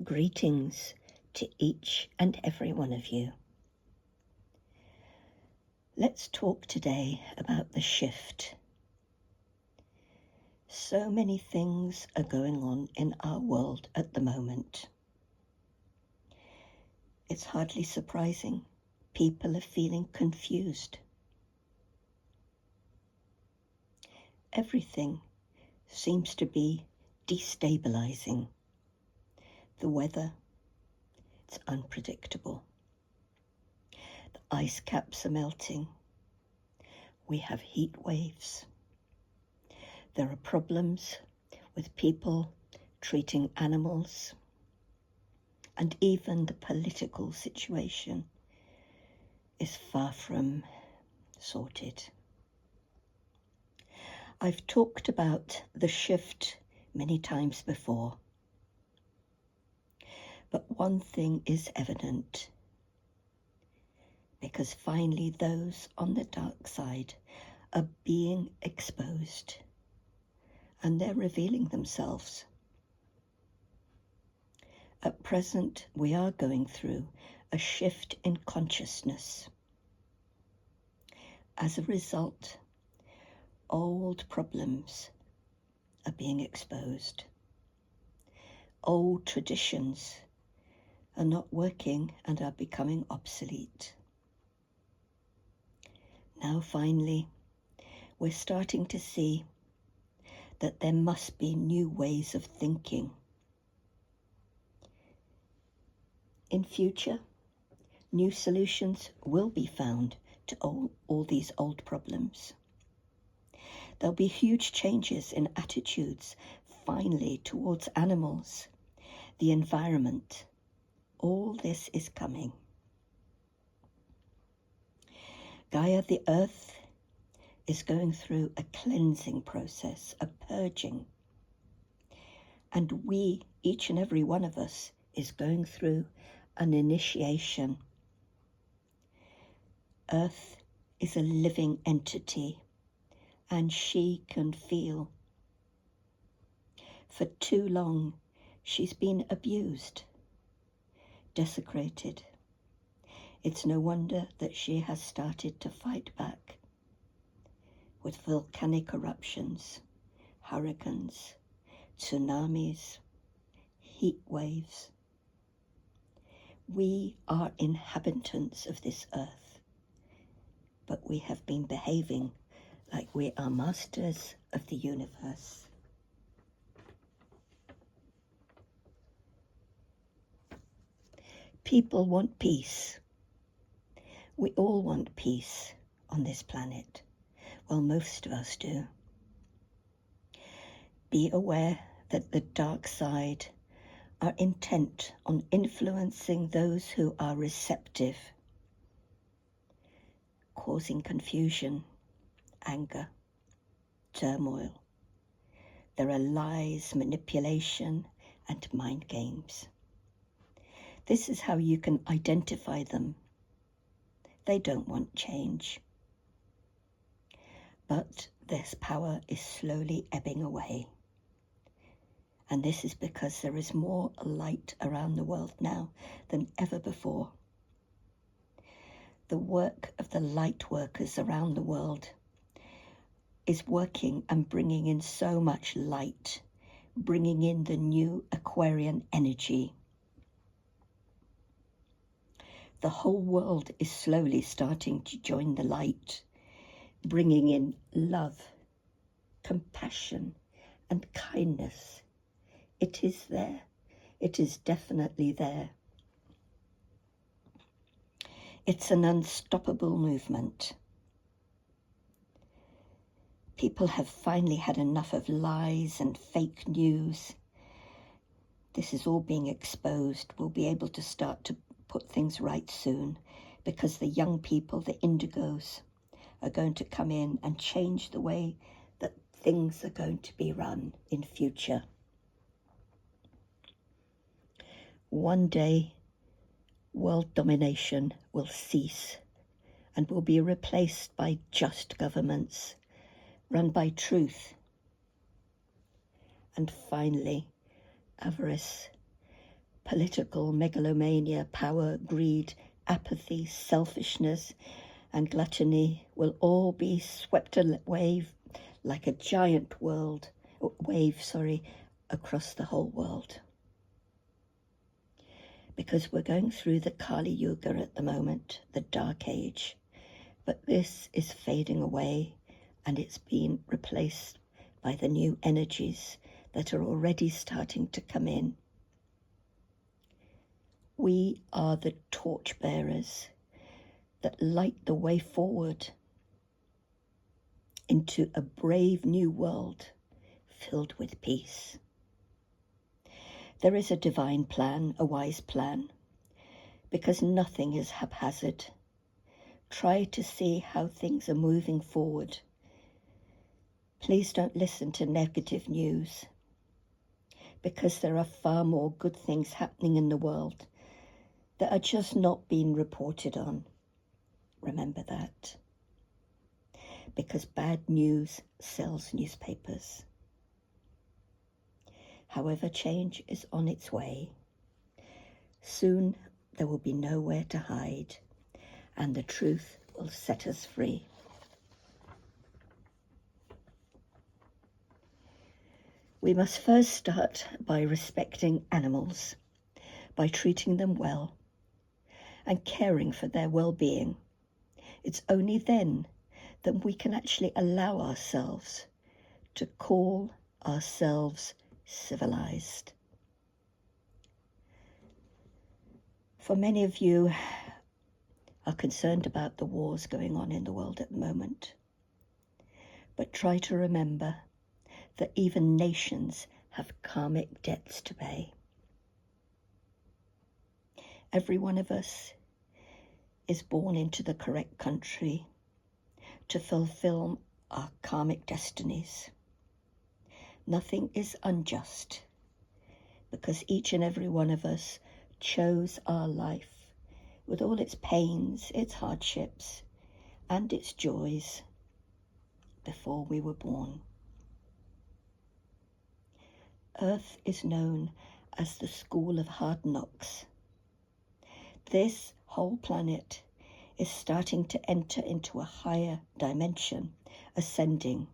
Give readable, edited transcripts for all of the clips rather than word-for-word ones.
Greetings to each and every one of you. Let's talk today about the shift. So many things are going on in our world at the moment. It's hardly surprising. People are feeling confused. Everything seems to be destabilizing. The weather, it's unpredictable. The ice caps are melting. We have heat waves. There are problems with people treating animals, and even the political situation is far from sorted. I've talked about the shift many times before, but one thing is evident, because finally those on the dark side are being exposed and they're revealing themselves. At present, we are going through a shift in consciousness. As a result, old problems are being exposed. Old traditions are not working and are becoming obsolete. Now finally, we're starting to see that there must be new ways of thinking. In future, new solutions will be found to all these old problems. There'll be huge changes in attitudes, finally, towards animals, the environment. All this is coming. Gaia, the earth, is going through a cleansing process, a purging. And we, each and every one of us, is going through an initiation. Earth is a living entity, and she can feel. For too long, she's been abused, desecrated. It's no wonder that she has started to fight back with volcanic eruptions, hurricanes, tsunamis, heat waves. We are inhabitants of this earth, but we have been behaving like we are masters of the universe. People want peace. We all want peace on this planet. Well, most of us do. Be aware that the dark side are intent on influencing those who are receptive, causing confusion, anger, turmoil. There are lies, manipulation, and mind games. This is how you can identify them. They don't want change. But this power is slowly ebbing away. And this is because there is more light around the world now than ever before. The work of the light workers around the world is working and bringing in so much light, bringing in the new Aquarian energy. The whole world is slowly starting to join the light, bringing in love, compassion, and kindness. It is there. It is definitely there. It's an unstoppable movement. People have finally had enough of lies and fake news. This is all being exposed. We'll be able to start to put things right soon, because the young people, the indigos, are going to come in and change the way that things are going to be run in future. One day, world domination will cease and will be replaced by just governments run by truth. And finally, avarice, Political megalomania, power, greed, apathy, selfishness, and gluttony will all be swept away like a giant wave across the whole world. Because we're going through the Kali Yuga at the moment, the Dark Age, but this is fading away and it's been replaced by the new energies that are already starting to come in. We are the torchbearers that light the way forward into a brave new world filled with peace. There is a divine plan, a wise plan, because nothing is haphazard. Try to see how things are moving forward. Please don't listen to negative news, because there are far more good things happening in the world that are just not being reported on. Remember that. Because bad news sells newspapers. However, change is on its way. Soon there will be nowhere to hide, and the truth will set us free. We must first start by respecting animals, by treating them well, and caring for their well-being. It's only then that we can actually allow ourselves to call ourselves civilized. For many of you are concerned about the wars going on in the world at the moment, but try to remember that even nations have karmic debts to pay. Every one of us is born into the correct country to fulfill our karmic destinies. Nothing is unjust, because each and every one of us chose our life with all its pains, its hardships, and its joys before we were born. Earth is known as the school of hard knocks. This whole planet is starting to enter into a higher dimension, ascending.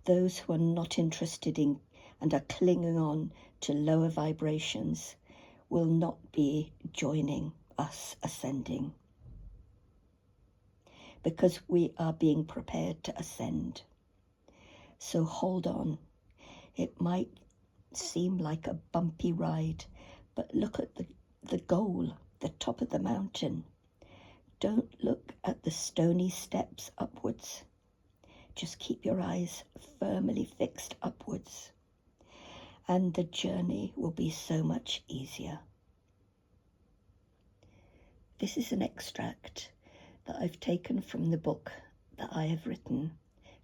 Those who are not interested in and are clinging on to lower vibrations will not be joining us ascending, because we are being prepared to ascend. So hold on. It might seem like a bumpy ride, but look at the goal, the top of the mountain. Don't look at the stony steps upwards. Just keep your eyes firmly fixed upwards, and the journey will be so much easier. This is an extract that I've taken from the book that I have written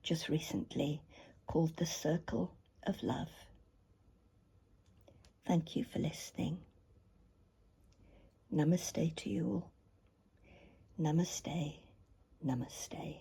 just recently called The Circle of Love. Thank you for listening. Namaste to you all. Namaste, namaste.